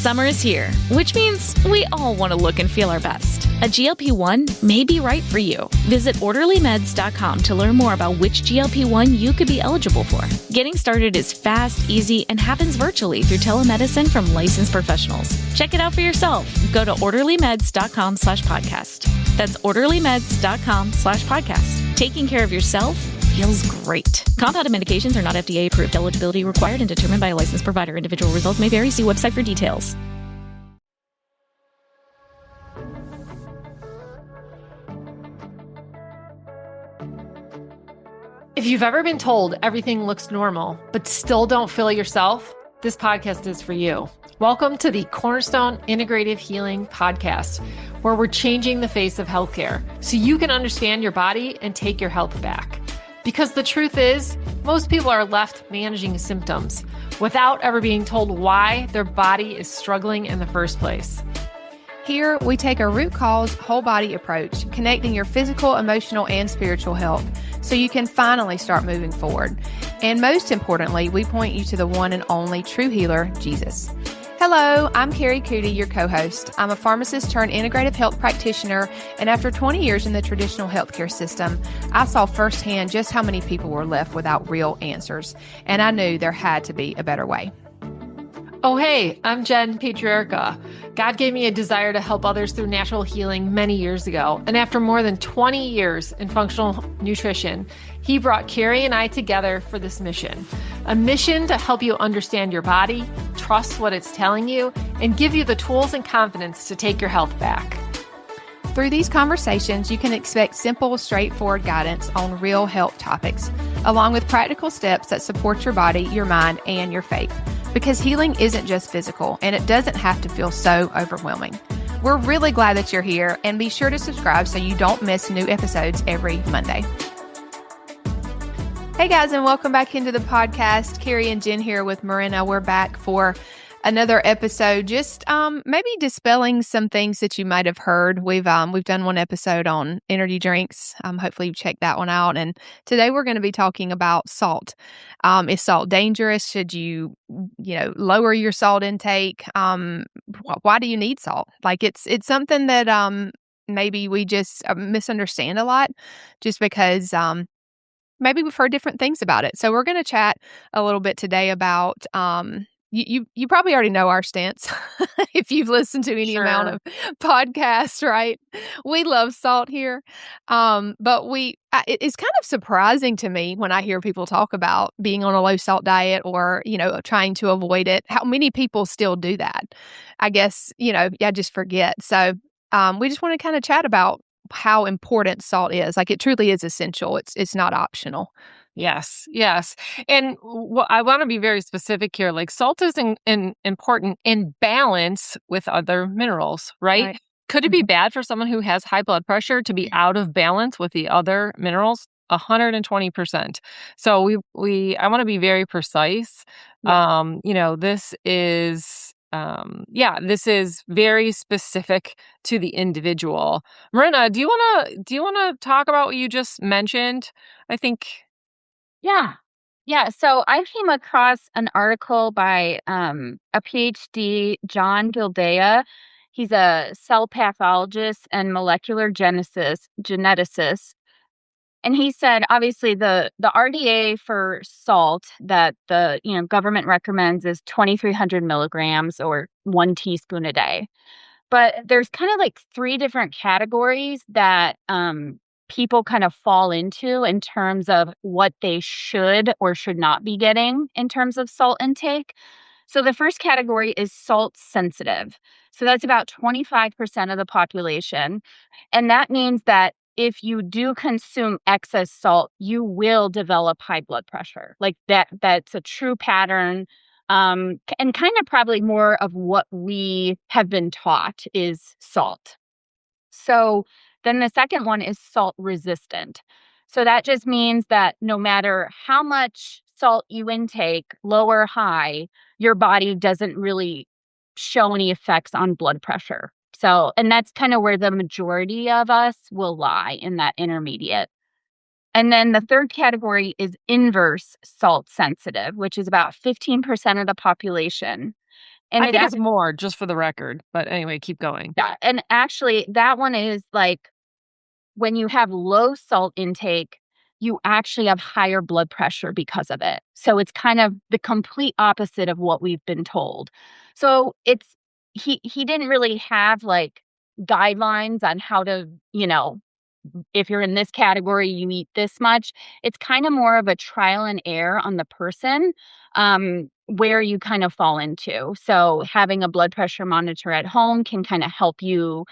Summer is here, which means we all want to look and feel our best. A GLP-1 may be right for you. Visit orderlymeds.com to learn more about which GLP-1 you could be eligible for. Getting started is fast, easy, and happens virtually through telemedicine from licensed professionals. Check it out for yourself. Go to orderlymeds.com/podcast. That's orderlymeds.com/podcast. Taking care of yourself feels great. Compounded medications are not FDA approved. Eligibility required and determined by a licensed provider. Individual results may vary. See website for details. If you've ever been told everything looks normal, but still don't feel it yourself, this podcast is for you. Welcome to the Cornerstone Integrative Healing Podcast, where we're changing the face of healthcare so you can understand your body and take your health back. Because the truth is, most people are left managing symptoms without ever being told why their body is struggling in the first place. Here, we take a root cause, whole body approach, connecting your physical, emotional, and spiritual health so you can finally start moving forward. And most importantly, we point you to the one and only true healer, Jesus. Hello, I'm Carrie Cootie, your co-host. I'm a pharmacist turned integrative health practitioner, and after 20 years in the traditional healthcare system, I saw firsthand just how many people were left without real answers, and I knew there had to be a better way. Oh, hey, I'm Jen Patriarcha. God gave me a desire to help others through natural healing many years ago. And after more than 20 years in functional nutrition, he brought Carrie and I together for this mission. A mission to help you understand your body, trust what it's telling you, and give you the tools and confidence to take your health back. Through these conversations, you can expect simple, straightforward guidance on real health topics, along with practical steps that support your body, your mind, and your faith. Because healing isn't just physical, and it doesn't have to feel so overwhelming. We're really glad that you're here, and be sure to subscribe so you don't miss new episodes every Monday. Hey guys, and welcome back into the podcast. Carrie and Jen here with Marina. We're back for another episode, just maybe dispelling some things that you might have heard. We've done one episode on energy drinks. Hopefully you checked that one out. And today we're going to be talking about salt. Is salt dangerous? Should you lower your salt intake? Why do you need salt? Like it's something that maybe we just misunderstand a lot, just because maybe we've heard different things about it. So we're going to chat a little bit today about You probably already know our stance if you've listened to any amount of podcasts, right? We love salt here. But it's kind of surprising to me when I hear people talk about being on a low salt diet or, trying to avoid it, how many people still do that. I guess, I just forget. So we just want to kind of chat about how important salt is. Like it truly is essential. It's not optional. Yes. And I want to be very specific here. Like salt is important in balance with other minerals, right? Could it be bad for someone who has high blood pressure to be out of balance with the other minerals? 120%. So I want to be very precise. Yeah. This is very specific to the individual. Marina, do you want to talk about what you just mentioned? I think. Yeah. So I came across an article by a PhD, John Gildea. He's a cell pathologist and molecular geneticist. And he said, obviously, the RDA for salt that the government recommends is 2,300 milligrams or 1 teaspoon a day. But there's kind of like 3 different categories that people kind of fall into in terms of what they should or should not be getting in terms of salt intake. So the first category is salt sensitive. So that's about 25% of the population. And that means that if you do consume excess salt, you will develop high blood pressure. Like that's a true pattern. And kind of probably more of what we have been taught is salt. So then the second one is salt resistant. So that just means that no matter how much salt you intake, low or high, your body doesn't really show any effects on blood pressure. So, and that's kind of where the majority of us will lie, in that intermediate. And then the third category is inverse salt sensitive, which is about 15% of the population. And I think it's more, just for the record. But anyway, keep going. and actually, that one is like when you have low salt intake, you actually have higher blood pressure because of it. So it's kind of the complete opposite of what we've been told. So it's he didn't really have like guidelines on how to, if you're in this category, you eat this much. It's kind of more of a trial and error on the person, where you kind of fall into. So having a blood pressure monitor at home can kind of help you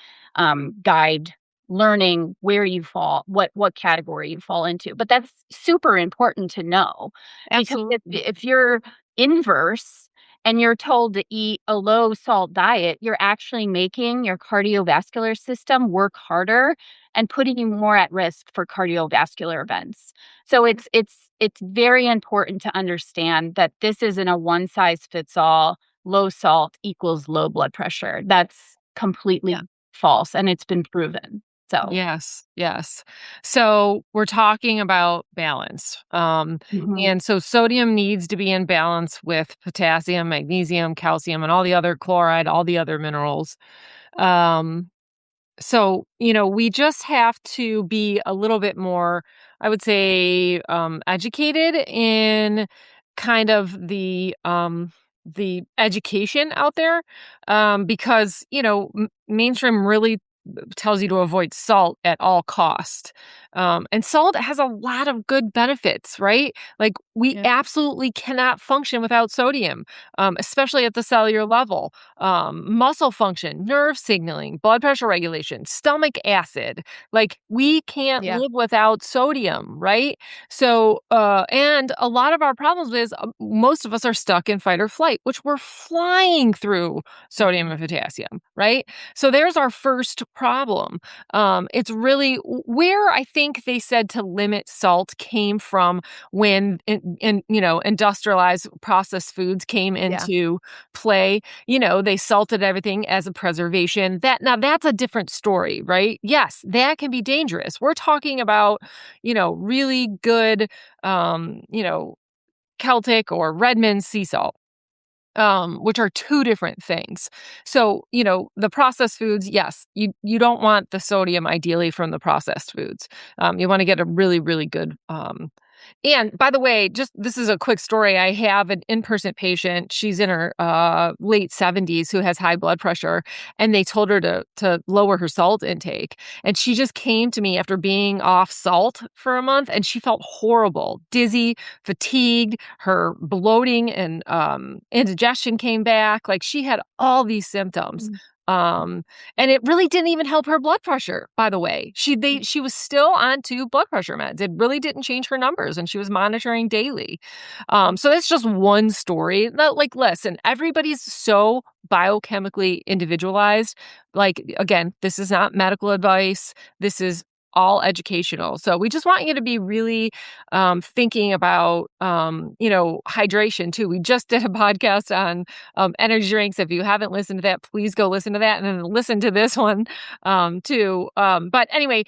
guide learning where you fall, what category you fall into. But that's super important to know, because Absolutely. if you're inverse and you're told to eat a low salt diet, you're actually making your cardiovascular system work harder and putting you more at risk for cardiovascular events. So it's very important to understand that this isn't a one size fits all. Low salt equals low blood pressure. That's completely false, and it's been proven. So Yes, yes. So we're talking about balance. Mhm. And so sodium needs to be in balance with potassium, magnesium, calcium, and all the other chloride, all the other minerals. Um, so, we just have to be a little bit more, I would say, educated in kind of the education out there, because, mainstream really tells you to avoid salt at all cost. And salt has a lot of good benefits, right? Like we Yeah. absolutely cannot function without sodium, especially at the cellular level. Muscle function, nerve signaling, blood pressure regulation, stomach acid. Like we can't Yeah. live without sodium, right? So, and a lot of our problems is most of us are stuck in fight or flight, which we're flying through sodium and potassium, right? So there's our first problem. It's really where I think they said to limit salt came from when industrialized processed foods came into play. They salted everything as a preservation. That's a different story, right? Yes, that can be dangerous. We're talking about, really good, Celtic or Redmond sea salt, which are two different things. So, the processed foods, yes, you don't want the sodium ideally from the processed foods. You want to get a really, really good. And by the way, just this is a quick story. I have an in-person patient. She's in her late 70s who has high blood pressure, and they told her to lower her salt intake. And she just came to me after being off salt for a month, and she felt horrible, dizzy, fatigued. Her bloating and indigestion came back. Like she had all these symptoms. Um, and it really didn't even help her blood pressure, by the way. She was still on two blood pressure meds. It really didn't change her numbers, and she was monitoring daily. So that's just one story. Like, listen, everybody's so biochemically individualized. Like, again, this is not medical advice. This is all educational. So we just want you to be really thinking about, hydration too. We just did a podcast on energy drinks. If you haven't listened to that, please go listen to that and then listen to this one too. But anyway,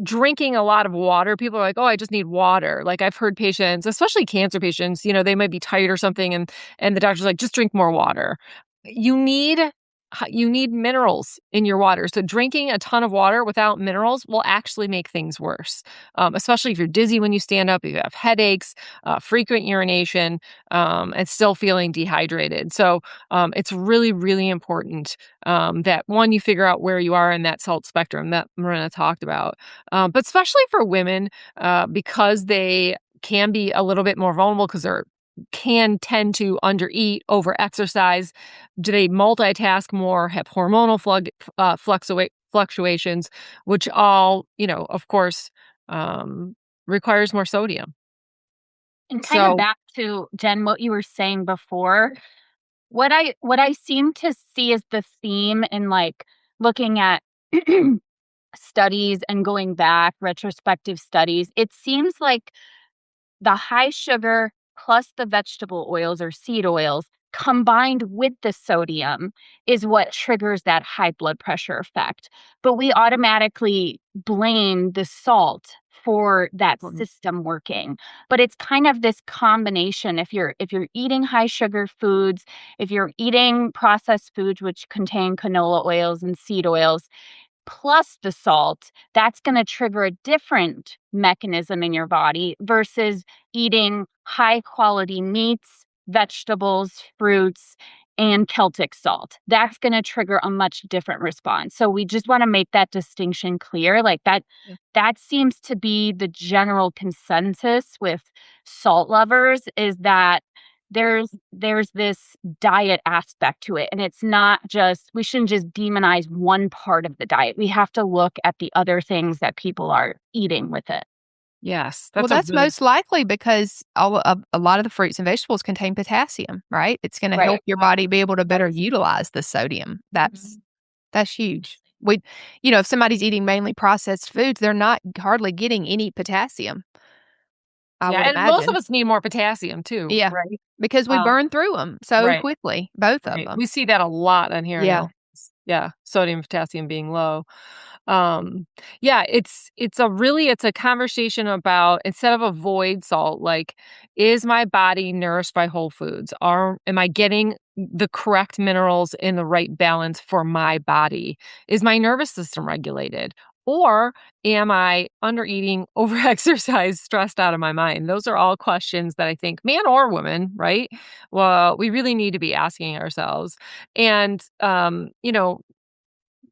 drinking a lot of water. People are like, oh, I just need water. Like I've heard patients, especially cancer patients, they might be tired or something, and the doctor's like, just drink more water. You need minerals in your water. So drinking a ton of water without minerals will actually make things worse, especially if you're dizzy when you stand up, if you have headaches, frequent urination, and still feeling dehydrated. So it's really, really important that one, you figure out where you are in that salt spectrum that Marina talked about. But especially for women, because they can be a little bit more vulnerable because they're can tend to undereat, overexercise. Do they multitask more, have hormonal fluctuations, which all, of course, requires more sodium. And kind of So, back to Jen, what you were saying before, what I seem to see as the theme in like looking at studies and going back, retrospective studies, it seems like the high sugar plus the vegetable oils or seed oils combined with the sodium is what triggers that high blood pressure effect. But we automatically blame the salt for that system working. But it's kind of this combination. If you're eating high sugar foods, if you're eating processed foods which contain canola oils and seed oils, plus the salt, that's going to trigger a different mechanism in your body versus eating high quality meats, vegetables, fruits, and Celtic salt. That's going to trigger a much different response. So we just want to make that distinction clear. Like that seems to be the general consensus with salt lovers, is that there's this diet aspect to it. And it's not just, we shouldn't just demonize one part of the diet. We have to look at the other things that people are eating with it. Yes. That's most likely because a lot of the fruits and vegetables contain potassium, right? It's going to help your body be able to better utilize the sodium. That's huge. If somebody's eating mainly processed foods, they're not hardly getting any potassium. I would imagine. Most of us need more potassium too. Yeah, right? Because we burn through them so quickly, both of them. We see that a lot on here. Yeah, sodium, potassium being low. It's a conversation about, instead of avoid salt, like, is my body nourished by whole foods? Am I getting the correct minerals in the right balance for my body? Is my nervous system regulated? Or am I under-eating, over-exercised, stressed out of my mind? Those are all questions that I think, man or woman, right? Well, we really need to be asking ourselves. And,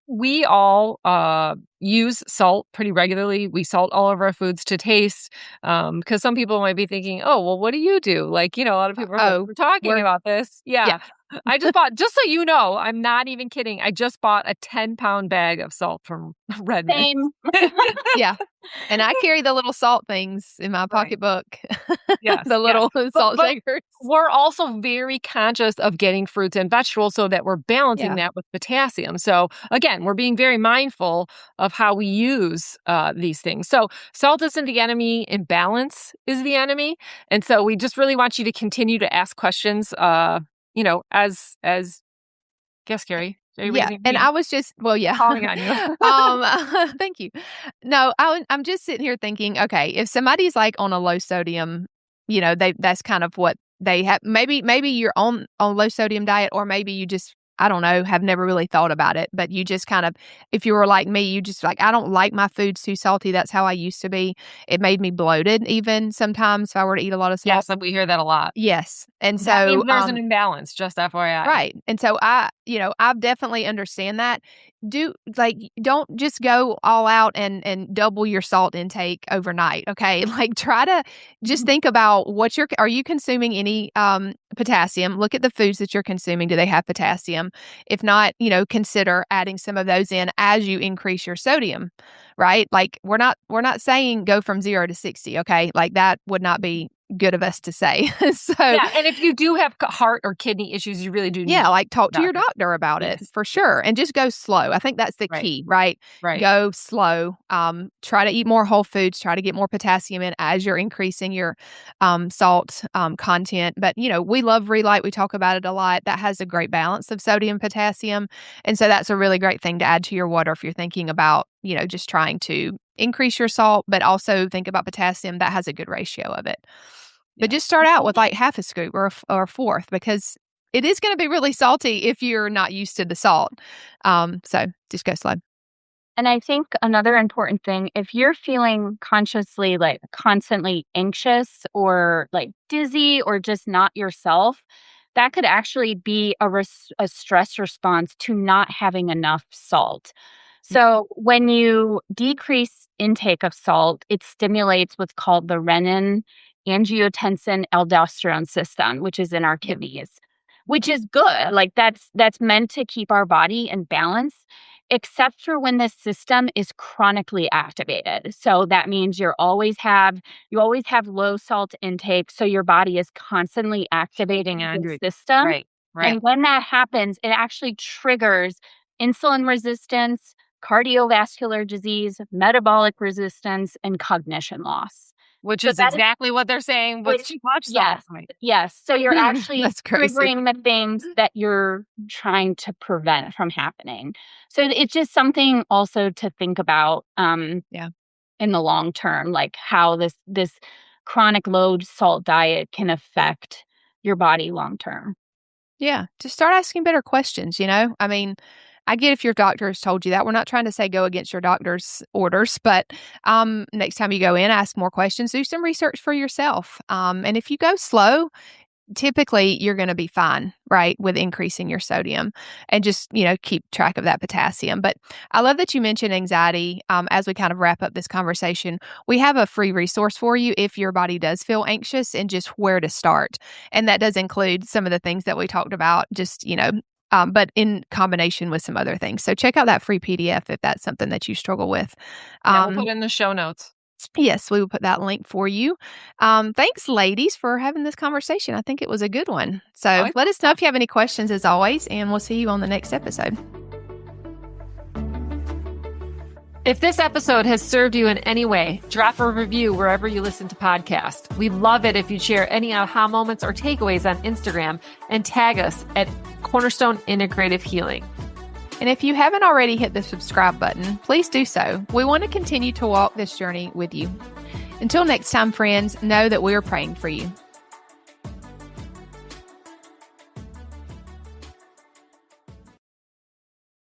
we all use salt pretty regularly. We salt all of our foods to taste, because some people might be thinking, oh, well, what do you do? Like, a lot of people are like, we're talking about this. Yeah. I just bought, just so you know, I'm not even kidding, I just bought a 10-pound bag of salt from Redmond. Same. Yeah. And I carry the little salt things in my pocketbook. Yes. The little salt shakers. We're also very conscious of getting fruits and vegetables so that we're balancing that with potassium. So again, we're being very mindful of how we use these things. So salt isn't the enemy, imbalance is the enemy. And so we just really want you to continue to ask questions, as guess, Carrie. And I was just, calling on you. Thank you. No, I'm just sitting here thinking, okay, if somebody's like on a low sodium, that's kind of what they have. Maybe you're on low sodium diet, or maybe you just, I don't know, have never really thought about it, but you just kind of, if you were like me, you just like, I don't like my foods too salty. That's how I used to be. It made me bloated even sometimes if I were to eat a lot of salt. Yes, we hear that a lot. Yes. And so that means there's an imbalance, just FYI. Right. And so I definitely understand that. Don't just go all out and double your salt intake overnight. Okay. Like, try to just think about are you consuming any potassium? Look at the foods that you're consuming. Do they have potassium? If not, consider adding some of those in as you increase your sodium, right? Like, we're not saying go from 0 to 60. Okay. Like, that would not be good of us to say. And if you do have heart or kidney issues, you really do need talk to your doctor about it for sure, and just go slow. I think that's the key, right? Go slow. Try to eat more whole foods, try to get more potassium in as you're increasing your salt content. But we love Relight, we talk about it a lot. That has a great balance of sodium, potassium, and so that's a really great thing to add to your water if you're thinking about just trying to increase your salt, but also think about potassium. That has a good ratio of it. But just start out with like half a scoop or a fourth, because it is going to be really salty if you're not used to the salt. So just go slow. And I think another important thing, if you're feeling consciously like constantly anxious or like dizzy or just not yourself, that could actually be a stress response to not having enough salt. So when you decrease intake of salt, it stimulates what's called the renin, angiotensin, aldosterone system, which is in our kidneys, which is good. Like, that's meant to keep our body in balance, except for when this system is chronically activated. So that means you always have low salt intake. So your body is constantly activating the system. Right. And when that happens, it actually triggers insulin resistance, cardiovascular disease, metabolic resistance, and cognition loss. Which is exactly what they're saying with too much salt. Yes. So you're actually triggering the things that you're trying to prevent from happening. So it's just something also to think about. in the long term, like how this chronic low salt diet can affect your body long term. Yeah, just start asking better questions, I mean, I get if your doctor has told you that. We're not trying to say go against your doctor's orders, but next time you go in, ask more questions, do some research for yourself. And if you go slow, typically you're going to be fine, right, with increasing your sodium and just, keep track of that potassium. But I love that you mentioned anxiety. As we kind of wrap up this conversation, we have a free resource for you if your body does feel anxious and just where to start. And that does include some of the things that we talked about, just, but in combination with some other things. So check out that free PDF if that's something that you struggle with. We'll put it in the show notes. Yes, we will put that link for you. Thanks, ladies, for having this conversation. I think it was a good one. So let us know if you have any questions, as always, and we'll see you on the next episode. If this episode has served you in any way, drop a review wherever you listen to podcasts. We'd love it if you'd share any aha moments or takeaways on Instagram and tag us at Cornerstone Integrative Healing. And if you haven't already hit the subscribe button, please do so. We want to continue to walk this journey with you. Until next time, friends, know that we are praying for you.